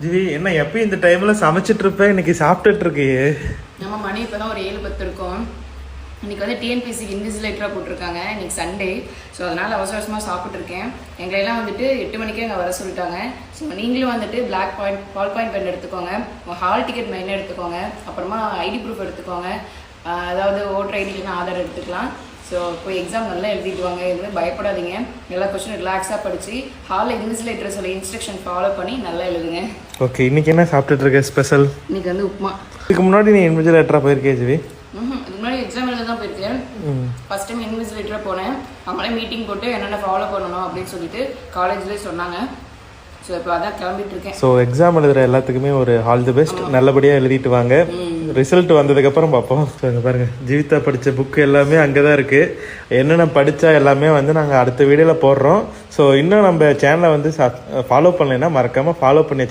GV என்ன எப்பயும் இந்த டைம்ல சமைச்சிட்டு இருப்பேன், இன்னைக்கு சாப்பிட்டுட்டு இருக்கியே? நம்ம மணி இப்போதான் ஒரு 7:10 இருக்கும். இன்னைக்கு வந்து டிஎன்பிசிக்கு இன்விஜிலேட்டராக போட்டிருக்காங்க. இன்னைக்கு சண்டே. ஸோ அதனால் அவசரமாக சாப்பிட்ருக்கேன். எங்களையெல்லாம் வந்துட்டு 8 மணிக்கே அங்கே வர சொல்லிட்டாங்க. ஸோ நீங்களும் வந்துட்டு black point ball point pen எடுத்துக்கோங்க, ஹால் டிக்கெட் மெயின் எடுத்துக்கோங்க, அப்புறமா ஐடி ப்ரூஃப் எடுத்துக்கோங்க, அதாவது ஓட்டர் ஐடி இல்லைன்னா ஆதார் எடுத்துக்கலாம். ஸோ போய் எக்ஸாம் நல்லா எழுதிட்டு வாங்க. எதுவுமே பயப்படாதீங்க. எல்லா கொஸ்டின் ரிலாக்ஸாக படித்து ஹாலில் இன்விஜிலேட்டர் சொல்லி இன்ஸ்ட்ரக்ஷன் ஃபாலோ பண்ணி நல்லா எழுதுங்க. ஓகே, இன்னைக்கு என்ன சாப்பிட்டுட்டு இருக்க ஸ்பெஷல்? இன்னைக்கு வந்து உப்புமா. இதுக்கு முன்னாடி நீ இன்விஜிலேட்டராக போயிருக்கே ஜிவி? இதுக்கு முன்னாடி எக்ஸாம் எழுத தான் போயிருக்கேன். ஃபர்ஸ்ட் டைம் இன்விஜிலேட்டராக போனேன். அவங்களே மீட்டிங் போட்டு என்னென்ன ஃபாலோ பண்ணணும் அப்படின்னு சொல்லிட்டு காலேஜ்லேயே சொன்னாங்க. ஸோ இப்போ அதான் கிளம்பிட்டு இருக்கேன். ஸோ எக்ஸாம் எழுதுகிற எல்லாத்துக்குமே ஒரு ஆல் தி பெஸ்ட். நல்லபடியாக எழுதிட்டு வாங்க. ரிசல்ட் வந்ததுக்கப்புறம் பார்ப்போம். ஸோ இங்கே பாருங்கள், ஜீவிதா படித்த புக்கு எல்லாமே அங்கே தான் இருக்குது. என்னென்ன படித்தா எல்லாமே வந்து நாங்கள் அடுத்த வீடியோவில் போடுறோம். ஸோ இன்னும் நம்ம சேனலை வந்து ஃபாலோ பண்ணலைன்னா மறக்காமல் ஃபாலோ பண்ணி வச்சு